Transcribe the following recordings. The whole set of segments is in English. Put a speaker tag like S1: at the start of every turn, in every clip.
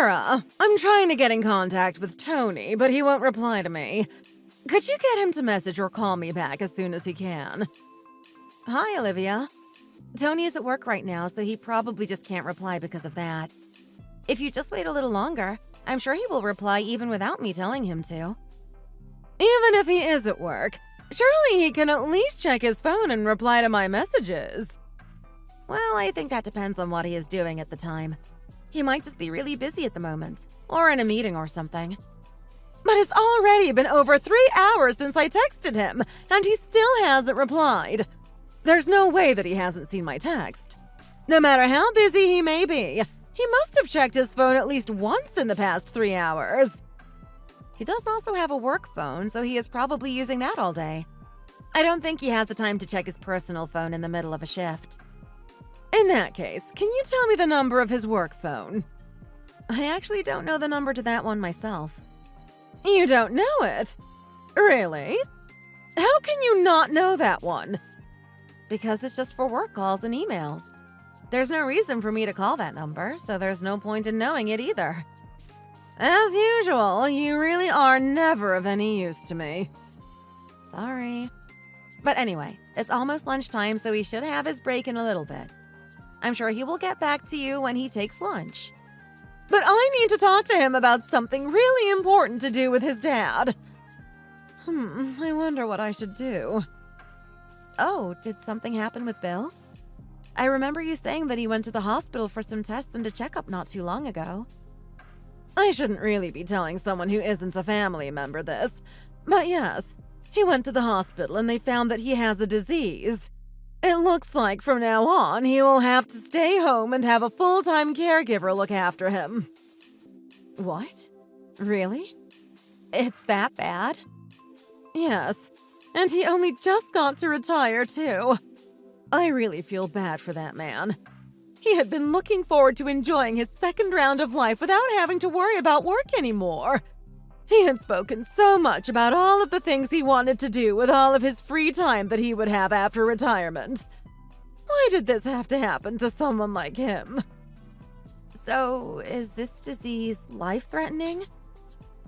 S1: Sarah, I'm trying to get in contact with Tony, but he won't reply to me. Could you get him to message or call me back as soon as he can? Hi, Olivia. Tony is at work right now, so he probably just can't reply because of that. If you just wait a little longer, I'm sure he will reply even without me telling him to. Even if he is at work, surely he can at least check his phone and reply to my messages. Well, I think that depends on what he is doing at the time. He might just be really busy at the moment, or in a meeting or something. But it's already been over 3 hours since I texted him, and he still hasn't replied. There's no way that he hasn't seen my text. No matter how busy he may be, he must have checked his phone at least once in the past 3 hours. He does also have a work phone, so he is probably using that all day. I don't think he has the time to check his personal phone in the middle of a shift. In that case, can you tell me the number of his work phone? I actually don't know the number to that one myself. You don't know it? Really? How can you not know that one? Because it's just for work calls and emails. There's no reason for me to call that number, so there's no point in knowing it either. As usual, you really are never of any use to me. Sorry. But anyway, it's almost lunchtime, so he should have his break in a little bit. I'm sure he will get back to you when he takes lunch. But I need to talk to him about something really important to do with his dad. I wonder what I should do. Oh, did something happen with Bill? I remember you saying that he went to the hospital for some tests and a checkup not too long ago. I shouldn't really be telling someone who isn't a family member this, but yes, he went to the hospital and they found that he has a disease. It looks like from now on he will have to stay home and have a full-time caregiver look after him. What? Really? It's that bad? Yes, and he only just got to retire too. I really feel bad for that man. He had been looking forward to enjoying his second round of life without having to worry about work anymore. He had spoken so much about all of the things he wanted to do with all of his free time that he would have after retirement. Why did this have to happen to someone like him? So, is this disease life-threatening?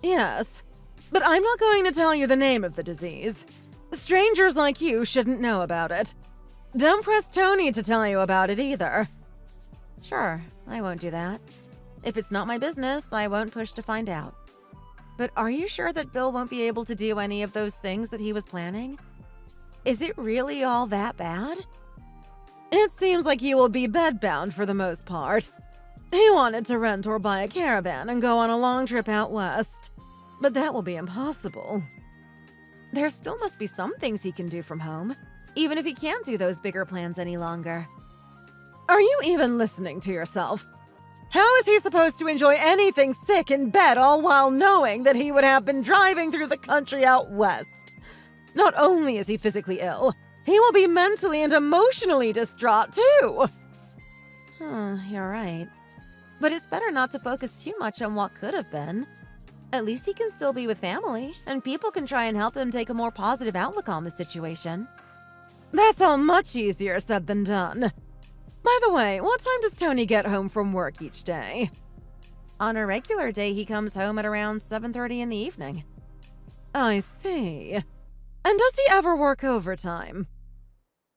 S1: Yes, but I'm not going to tell you the name of the disease. Strangers like you shouldn't know about it. Don't press Tony to tell you about it either. Sure, I won't do that. If it's not my business, I won't push to find out. But are you sure that Bill won't be able to do any of those things that he was planning? Is it really all that bad? It seems like he will be bedbound for the most part. He wanted to rent or buy a caravan and go on a long trip out west. But that will be impossible. There still must be some things he can do from home, even if he can't do those bigger plans any longer. Are you even listening to yourself? How is he supposed to enjoy anything sick in bed all while knowing that he would have been driving through the country out west? Not only is he physically ill, he will be mentally and emotionally distraught too. You're right. But it's better not to focus too much on what could have been. At least he can still be with family, and people can try and help him take a more positive outlook on the situation. That's all much easier said than done. By the way, what time does Tony get home from work each day? On a regular day, he comes home at around 7:30 in the evening. I see. And does he ever work overtime?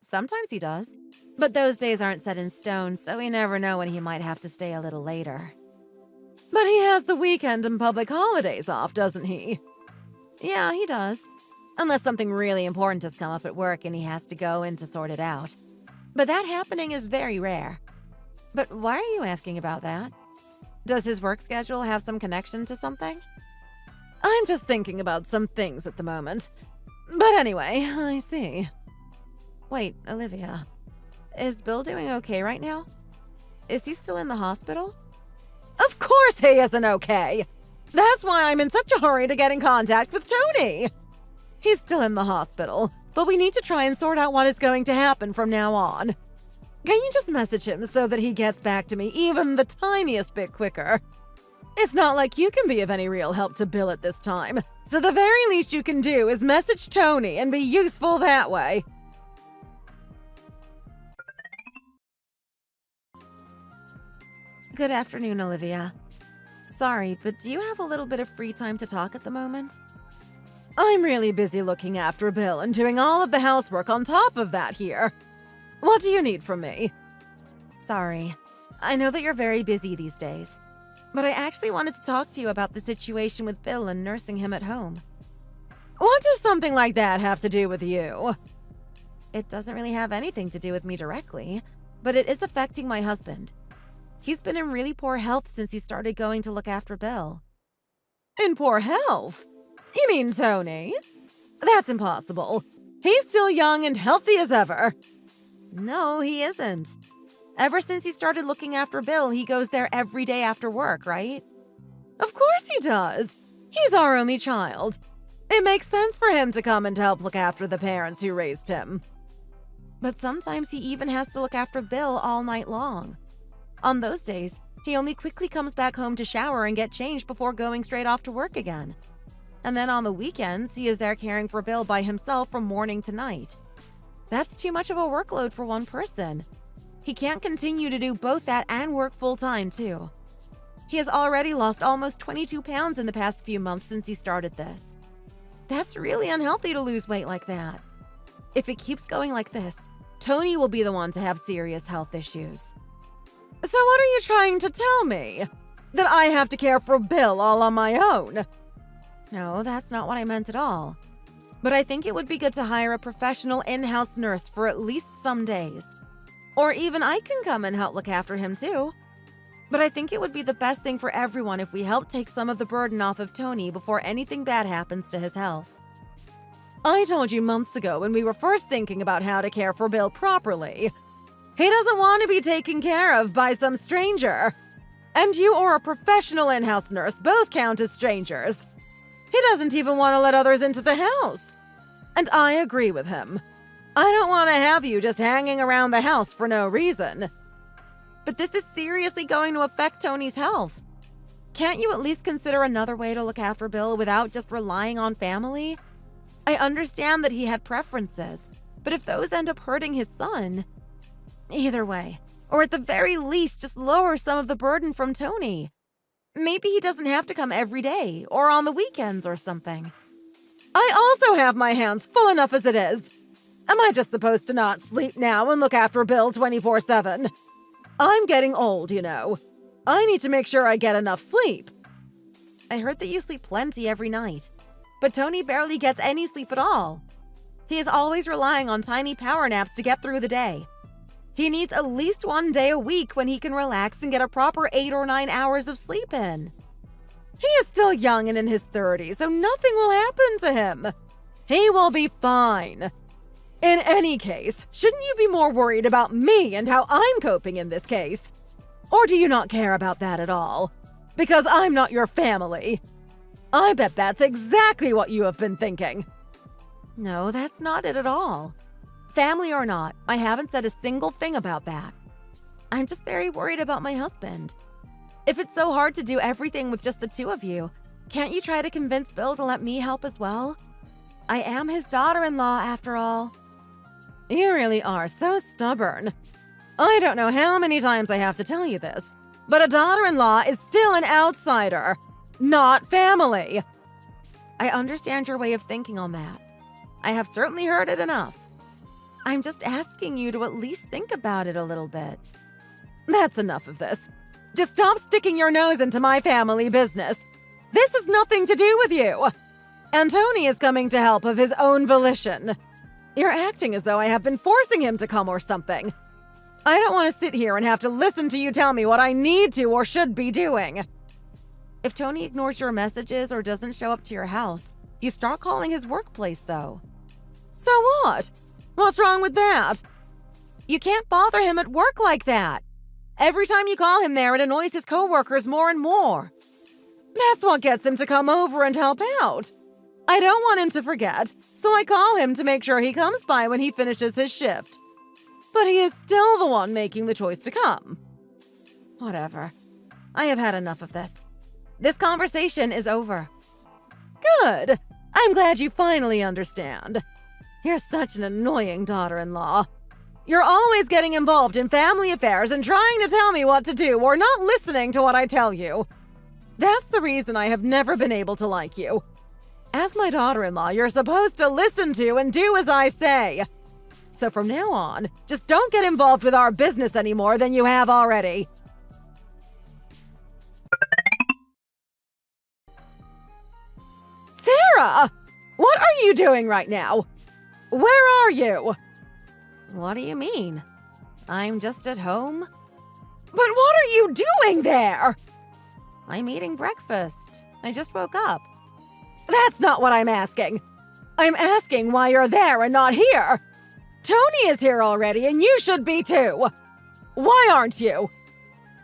S1: Sometimes he does, but those days aren't set in stone, so we never know when he might have to stay a little later. But he has the weekend and public holidays off, doesn't he? Yeah, he does. Unless something really important has come up at work and he has to go in to sort it out. But that happening is very rare. But why are you asking about that? Does his work schedule have some connection to something? I'm just thinking about some things at the moment. But anyway, I see. Wait, Olivia. Is Bill doing okay right now? Is he still in the hospital? Of course he isn't okay! That's why I'm in such a hurry to get in contact with Tony! He's still in the hospital, but we need to try and sort out what is going to happen from now on. Can you just message him so that he gets back to me even the tiniest bit quicker? It's not like you can be of any real help to Bill at this time, so the very least you can do is message Tony and be useful that way. Good afternoon, Olivia. Sorry, but do you have a little bit of free time to talk at the moment? I'm really busy looking after Bill and doing all of the housework on top of that here. What do you need from me? Sorry. I know that you're very busy these days, but I actually wanted to talk to you about the situation with Bill and nursing him at home. What does something like that have to do with you? It doesn't really have anything to do with me directly, but it is affecting my husband. He's been in really poor health since he started going to look after Bill. In poor health? You mean Tony? That's impossible. He's still young and healthy as ever. No, he isn't. Ever since he started looking after Bill, he goes there every day after work, right? Of course he does. He's our only child. It makes sense for him to come and help look after the parents who raised him. But sometimes he even has to look after Bill all night long. On those days, he only quickly comes back home to shower and get changed before going straight off to work again. And then on the weekends, he is there caring for Bill by himself from morning to night. That's too much of a workload for one person. He can't continue to do both that and work full-time, too. He has already lost almost 22 pounds in the past few months since he started this. That's really unhealthy to lose weight like that. If it keeps going like this, Tony will be the one to have serious health issues. So what are you trying to tell me? That I have to care for Bill all on my own? No, that's not what I meant at all. But I think it would be good to hire a professional in-house nurse for at least some days. Or even I can come and help look after him too. But I think it would be the best thing for everyone if we help take some of the burden off of Tony before anything bad happens to his health. I told you months ago when we were first thinking about how to care for Bill properly. He doesn't want to be taken care of by some stranger. And you or a professional in-house nurse both count as strangers. He doesn't even want to let others into the house. And I agree with him. I don't want to have you just hanging around the house for no reason. But this is seriously going to affect Tony's health. Can't you at least consider another way to look after Bill without just relying on family? I understand that he had preferences, but if those end up hurting his son... Either way, or at the very least, just lower some of the burden from Tony. Maybe he doesn't have to come every day, or on the weekends or something. I also have my hands full enough as it is. Am I just supposed to not sleep now and look after Bill 24/7? I'm getting old, you know. I need to make sure I get enough sleep. I heard that you sleep plenty every night, but Tony barely gets any sleep at all. He is always relying on tiny power naps to get through the day. He needs at least one day a week when he can relax and get a proper 8 or 9 hours of sleep in. He is still young and in his 30s, so nothing will happen to him. He will be fine. In any case, shouldn't you be more worried about me and how I'm coping in this case? Or do you not care about that at all? Because I'm not your family. I bet that's exactly what you have been thinking. No, that's not it at all. Family or not, I haven't said a single thing about that. I'm just very worried about my husband. If it's so hard to do everything with just the two of you, can't you try to convince Bill to let me help as well? I am his daughter-in-law, after all. You really are so stubborn. I don't know how many times I have to tell you this, but a daughter-in-law is still an outsider, not family. I understand your way of thinking on that. I have certainly heard it enough. I'm just asking you to at least think about it a little bit. That's enough of this. Just stop sticking your nose into my family business. This has nothing to do with you. And Tony is coming to help of his own volition. You're acting as though I have been forcing him to come or something. I don't want to sit here and have to listen to you tell me what I need to or should be doing. If Tony ignores your messages or doesn't show up to your house, you start calling his workplace, though. So what? What's wrong with that? You can't bother him at work like that. Every time you call him there, it annoys his coworkers more and more. That's what gets him to come over and help out. I don't want him to forget, so I call him to make sure he comes by when he finishes his shift. But he is still the one making the choice to come. Whatever. I have had enough of this. This conversation is over. Good. I'm glad you finally understand. You're such an annoying daughter-in-law. You're always getting involved in family affairs and trying to tell me what to do or not listening to what I tell you. That's the reason I have never been able to like you. As my daughter-in-law, you're supposed to listen to and do as I say. So from now on, just don't get involved with our business any more than you have already. Sarah! What are you doing right now? Where are you? What do you mean? I'm just at home. But what are you doing there? I'm eating breakfast. I just woke up. That's not what I'm asking. I'm asking why you're there and not here. Tony is here already, and you should be too. Why aren't you?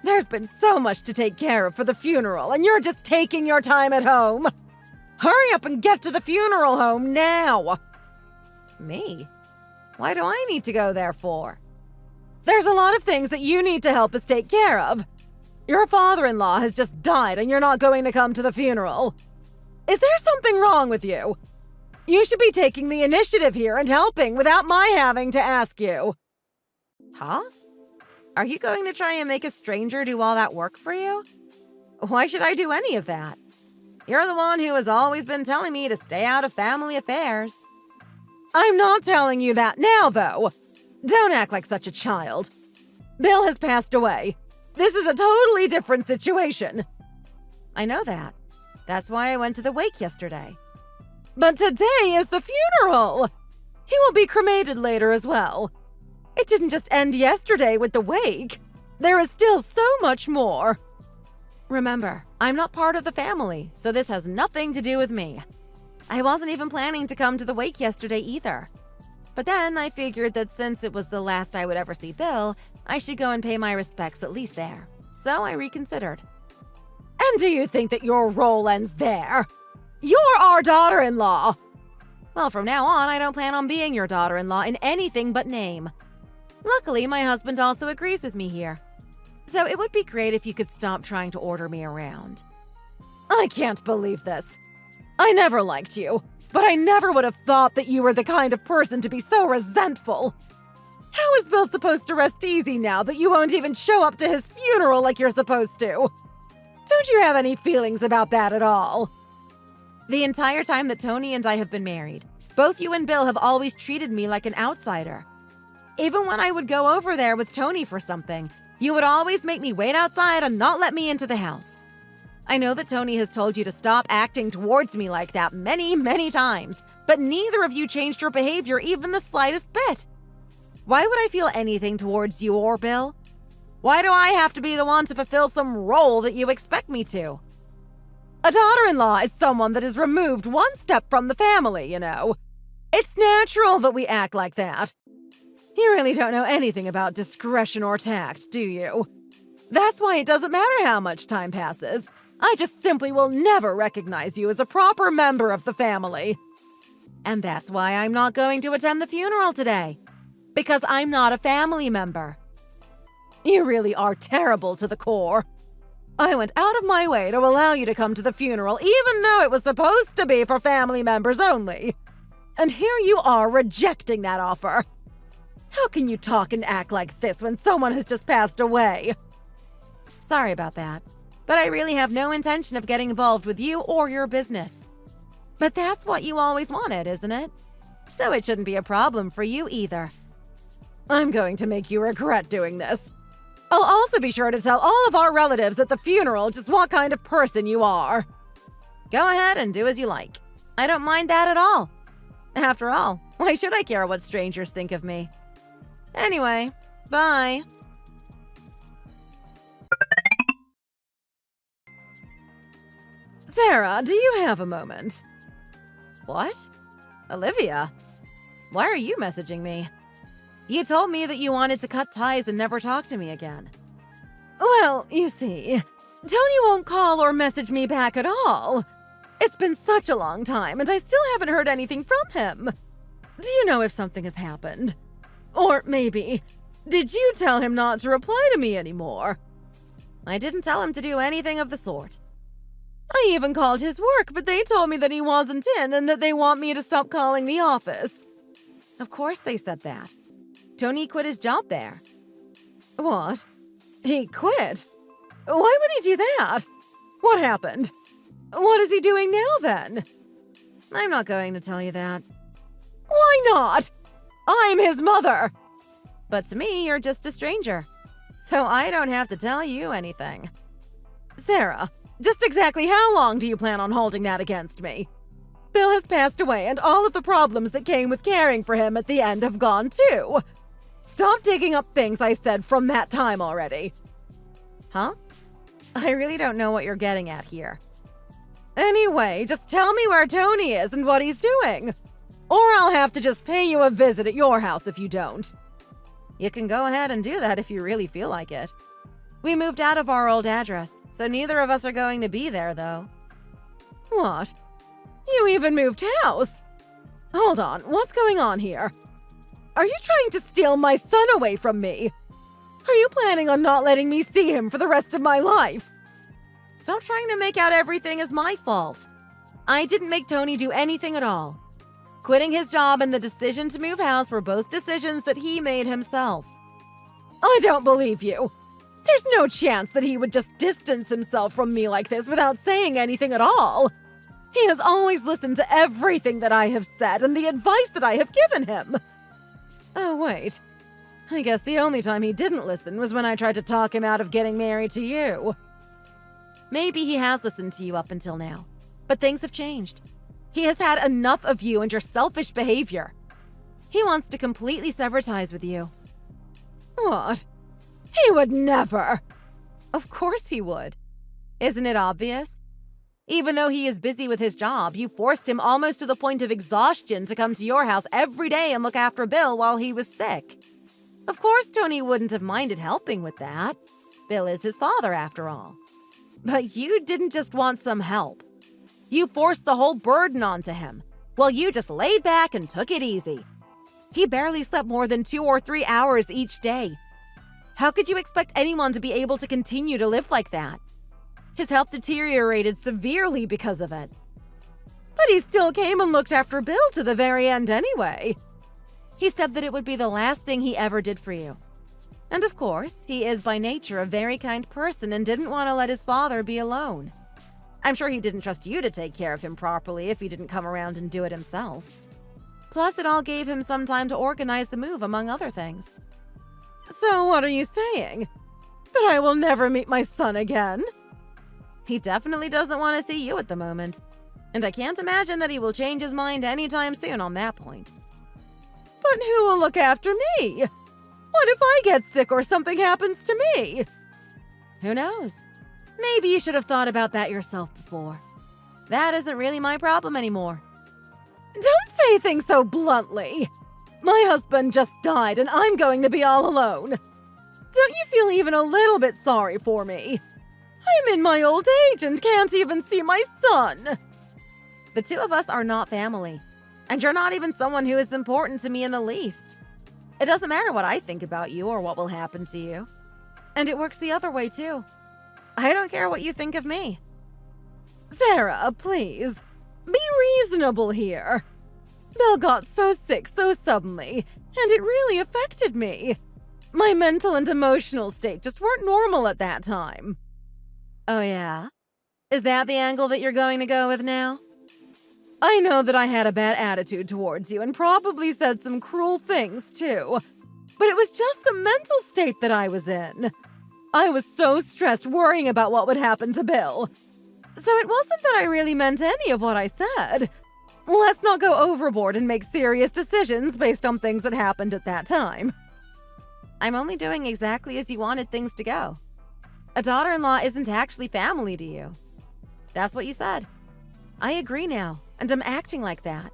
S1: There's been so much to take care of for the funeral, and you're just taking your time at home. Hurry up and get to the funeral home now. Me? Why do I need to go there for? There's a lot of things that you need to help us take care of. Your father-in-law has just died, and you're not going to come to the funeral. Is there something wrong with you? You should be taking the initiative here and helping without my having to ask you. Huh? Are you going to try and make a stranger do all that work for you? Why should I do any of that? You're the one who has always been telling me to stay out of family affairs. I'm not telling you that now, though. Don't act like such a child. Bill has passed away. This is a totally different situation. I know that. That's why I went to the wake yesterday. But today is the funeral! He will be cremated later as well. It didn't just end yesterday with the wake. There is still so much more. Remember, I'm not part of the family, so this has nothing to do with me. I wasn't even planning to come to the wake yesterday either. But then I figured that since it was the last I would ever see Bill, I should go and pay my respects at least there. So I reconsidered. And do you think that your role ends there? You're our daughter-in-law! Well, from now on, I don't plan on being your daughter-in-law in anything but name. Luckily, my husband also agrees with me here. So it would be great if you could stop trying to order me around. I can't believe this. I never liked you, but I never would have thought that you were the kind of person to be so resentful. How is Bill supposed to rest easy now that you won't even show up to his funeral like you're supposed to? Don't you have any feelings about that at all? The entire time that Tony and I have been married, both you and Bill have always treated me like an outsider. Even when I would go over there with Tony for something, you would always make me wait outside and not let me into the house. I know that Tony has told you to stop acting towards me like that many, many times, but neither of you changed your behavior even the slightest bit. Why would I feel anything towards you or Bill? Why do I have to be the one to fulfill some role that you expect me to? A daughter-in-law is someone that is removed one step from the family, you know. It's natural that we act like that. You really don't know anything about discretion or tact, do you? That's why it doesn't matter how much time passes. I just simply will never recognize you as a proper member of the family. And that's why I'm not going to attend the funeral today. Because I'm not a family member. You really are terrible to the core. I went out of my way to allow you to come to the funeral even though it was supposed to be for family members only. And here you are rejecting that offer. How can you talk and act like this when someone has just passed away? Sorry about that, but I really have no intention of getting involved with you or your business. But that's what you always wanted, isn't it? So it shouldn't be a problem for you either. I'm going to make you regret doing this. I'll also be sure to tell all of our relatives at the funeral just what kind of person you are. Go ahead and do as you like. I don't mind that at all. After all, why should I care what strangers think of me? Anyway, bye. Sarah, do you have a moment? What? Olivia? Why are you messaging me? You told me that you wanted to cut ties and never talk to me again. Well, you see, Tony won't call or message me back at all. It's been such a long time, and I still haven't heard anything from him. Do you know if something has happened? Or maybe, did you tell him not to reply to me anymore? I didn't tell him to do anything of the sort. I even called his work, but they told me that he wasn't in and that they want me to stop calling the office. Of course they said that. Tony quit his job there. What? He quit? Why would he do that? What happened? What is he doing now, then? I'm not going to tell you that. Why not? I'm his mother! But to me, you're just a stranger. So I don't have to tell you anything. Sarah, just exactly how long do you plan on holding that against me? Bill has passed away, and all of the problems that came with caring for him at the end have gone too. Stop digging up things I said from that time already. Huh? I really don't know what you're getting at here. Anyway, just tell me where Tony is and what he's doing. Or I'll have to just pay you a visit at your house if you don't. You can go ahead and do that if you really feel like it. We moved out of our old address, so neither of us are going to be there, though. What? You even moved house? Hold on, what's going on here? Are you trying to steal my son away from me? Are you planning on not letting me see him for the rest of my life? Stop trying to make out everything is my fault. I didn't make Tony do anything at all. Quitting his job and the decision to move house were both decisions that he made himself. I don't believe you. There's no chance that he would just distance himself from me like this without saying anything at all. He has always listened to everything that I have said and the advice that I have given him. Oh, wait. I guess the only time he didn't listen was when I tried to talk him out of getting married to you. Maybe he has listened to you up until now, but things have changed. He has had enough of you and your selfish behavior. He wants to completely sever ties with you. What? He would never! Of course he would. Isn't it obvious? Even though he is busy with his job, you forced him almost to the point of exhaustion to come to your house every day and look after Bill while he was sick. Of course Tony wouldn't have minded helping with that. Bill is his father, after all. But you didn't just want some help. You forced the whole burden onto him, while you just laid back and took it easy. He barely slept more than 2 or 3 hours each day. How could you expect anyone to be able to continue to live like that? His health deteriorated severely because of it. But he still came and looked after Bill to the very end anyway. He said that it would be the last thing he ever did for you. And of course, he is by nature a very kind person and didn't want to let his father be alone. I'm sure he didn't trust you to take care of him properly if he didn't come around and do it himself. Plus, it all gave him some time to organize the move, among other things. So what are you saying? That I will never meet my son again? He definitely doesn't want to see you at the moment. And I can't imagine that he will change his mind anytime soon on that point. But who will look after me? What if I get sick or something happens to me? Who knows? Maybe you should have thought about that yourself before. That isn't really my problem anymore. Don't say things so bluntly. My husband just died and I'm going to be all alone. Don't you feel even a little bit sorry for me? I'm in my old age and can't even see my son. The two of us are not family. And you're not even someone who is important to me in the least. It doesn't matter what I think about you or what will happen to you. And it works the other way too. I don't care what you think of me. Sarah, please. Be reasonable here. Bill got so sick so suddenly, and it really affected me. My mental and emotional state just weren't normal at that time. Oh yeah? Is that the angle that you're going to go with now? I know that I had a bad attitude towards you and probably said some cruel things too, but it was just the mental state that I was in. I was so stressed worrying about what would happen to Bill. So it wasn't that I really meant any of what I said. Let's not go overboard and make serious decisions based on things that happened at that time. I'm only doing exactly as you wanted things to go. A daughter-in-law isn't actually family to you. That's what you said. I agree now, and I'm acting like that.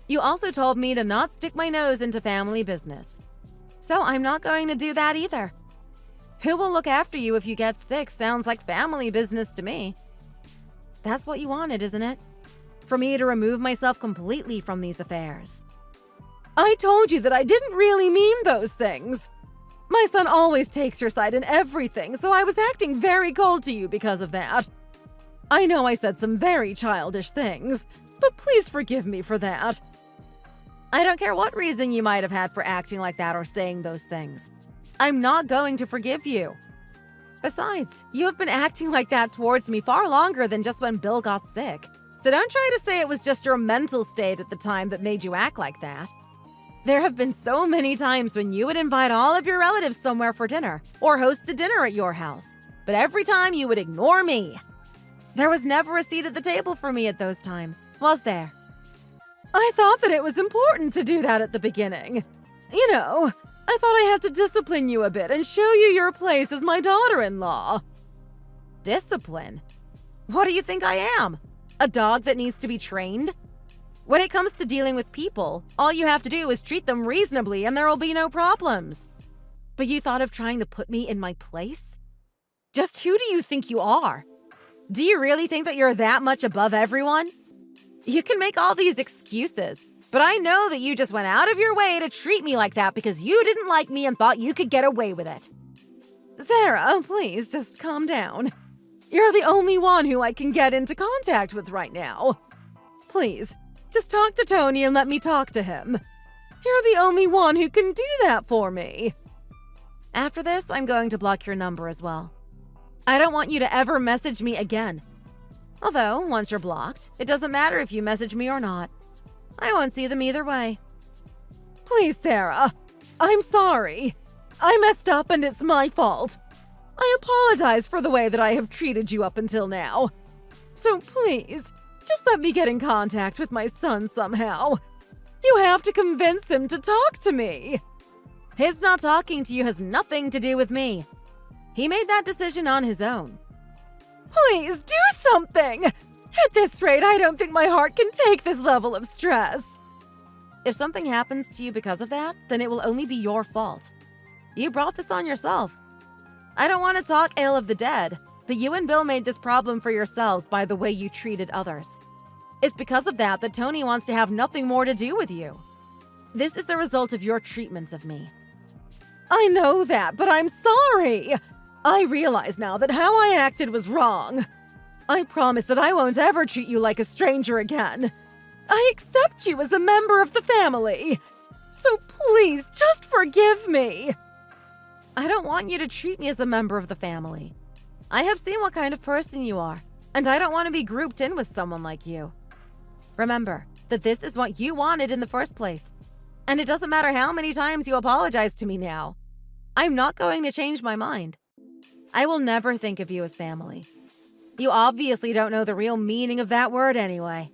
S1: You also told me to not stick my nose into family business. So I'm not going to do that either. Who will look after you if you get sick sounds like family business to me. That's what you wanted, isn't it? For me to remove myself completely from these affairs. I told you that I didn't really mean those things. My son always takes your side in everything, so I was acting very cold to you because of that. I know I said some very childish things, but please forgive me for that. I don't care what reason you might have had for acting like that or saying those things. I'm not going to forgive you. Besides, you have been acting like that towards me far longer than just when Bill got sick. So don't try to say it was just your mental state at the time that made you act like that. There have been so many times when you would invite all of your relatives somewhere for dinner or host a dinner at your house, but every time you would ignore me. There was never a seat at the table for me at those times, was there? I thought that it was important to do that at the beginning. You know, I thought I had to discipline you a bit and show you your place as my daughter-in-law. Discipline? What do you think I am? A dog that needs to be trained? When it comes to dealing with people, all you have to do is treat them reasonably and there will be no problems. But you thought of trying to put me in my place? Just who do you think you are? Do you really think that you're that much above everyone? You can make all these excuses, but I know that you just went out of your way to treat me like that because you didn't like me and thought you could get away with it. Sarah, please just calm down. You're the only one who I can get into contact with right now. Please, just talk to Tony and let me talk to him. You're the only one who can do that for me. After this, I'm going to block your number as well. I don't want you to ever message me again. Although, once you're blocked, it doesn't matter if you message me or not. I won't see them either way. Please, Sarah. I'm sorry. I messed up and it's my fault. I apologize for the way that I have treated you up until now. So please, just let me get in contact with my son somehow. You have to convince him to talk to me. His not talking to you has nothing to do with me. He made that decision on his own. Please do something! At this rate, I don't think my heart can take this level of stress. If something happens to you because of that, then it will only be your fault. You brought this on yourself. I don't want to talk ill of the dead, but you and Bill made this problem for yourselves by the way you treated others. It's because of that Tony wants to have nothing more to do with you. This is the result of your treatment of me. I know that, but I'm sorry. I realize now that how I acted was wrong. I promise that I won't ever treat you like a stranger again. I accept you as a member of the family. So please, just forgive me. I don't want you to treat me as a member of the family. I have seen what kind of person you are, and I don't want to be grouped in with someone like you. Remember that this is what you wanted in the first place, and it doesn't matter how many times you apologize to me now. I'm not going to change my mind. I will never think of you as family. You obviously don't know the real meaning of that word anyway.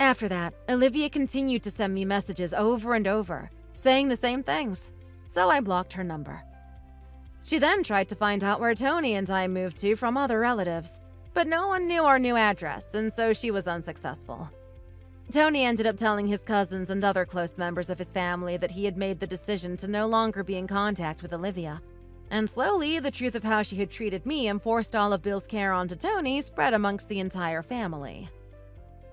S1: After that, Olivia continued to send me messages over and over, saying the same things, so I blocked her number. She then tried to find out where Tony and I moved to from other relatives, but no one knew our new address, and so she was unsuccessful. Tony ended up telling his cousins and other close members of his family that he had made the decision to no longer be in contact with Olivia. And slowly, the truth of how she had treated me and forced all of Bill's care onto Tony spread amongst the entire family.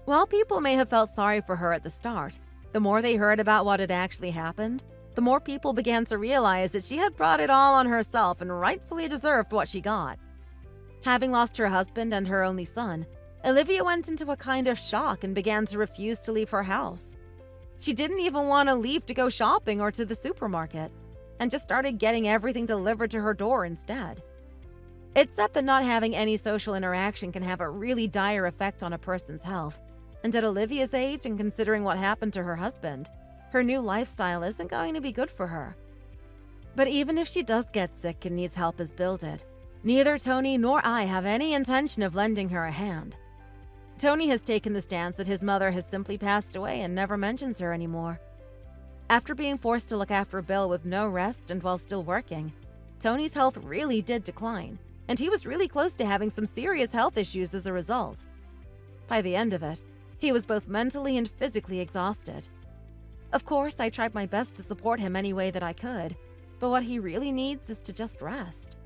S1: While people may have felt sorry for her at the start, the more they heard about what had actually happened, the more people began to realize that she had brought it all on herself and rightfully deserved what she got. Having lost her husband and her only son, Olivia went into a kind of shock and began to refuse to leave her house. She didn't even want to leave to go shopping or to the supermarket, and just started getting everything delivered to her door instead. It's said that not having any social interaction can have a really dire effect on a person's health, and at Olivia's age and considering what happened to her husband, her new lifestyle isn't going to be good for her. But even if she does get sick and needs help as Bill did, neither Tony nor I have any intention of lending her a hand. Tony has taken the stance that his mother has simply passed away and never mentions her anymore. After being forced to look after Bill with no rest and while still working, Tony's health really did decline, and he was really close to having some serious health issues as a result. By the end of it, he was both mentally and physically exhausted. Of course, I tried my best to support him any way that I could, but what he really needs is to just rest.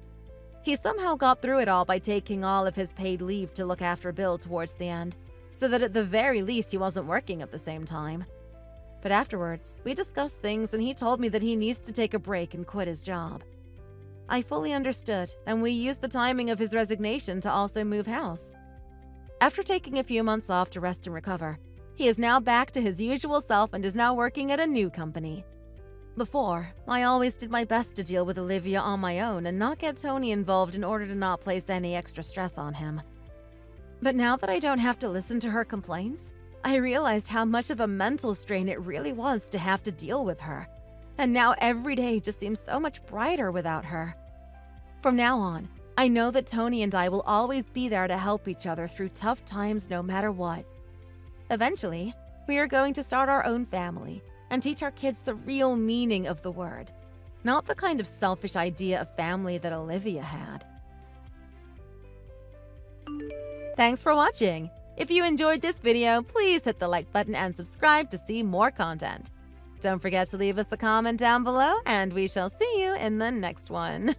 S1: He somehow got through it all by taking all of his paid leave to look after Bill towards the end, so that at the very least he wasn't working at the same time. But afterwards, we discussed things and he told me that he needs to take a break and quit his job. I fully understood, and we used the timing of his resignation to also move house. After taking a few months off to rest and recover, He is now back to his usual self and is now working at a new company. Before, I always did my best to deal with Olivia on my own and not get Tony involved in order to not place any extra stress on him. But now that I don't have to listen to her complaints, I realized how much of a mental strain it really was to have to deal with her. And now every day just seems so much brighter without her. From now on, I know that Tony and I will always be there to help each other through tough times no matter what. Eventually, we are going to start our own family and teach our kids the real meaning of the word, not the kind of selfish idea of family that Olivia had. Thanks for watching. If you enjoyed this video, please hit the like button and subscribe to see more content. Don't forget to leave us a comment down below, and we shall see you in the next one.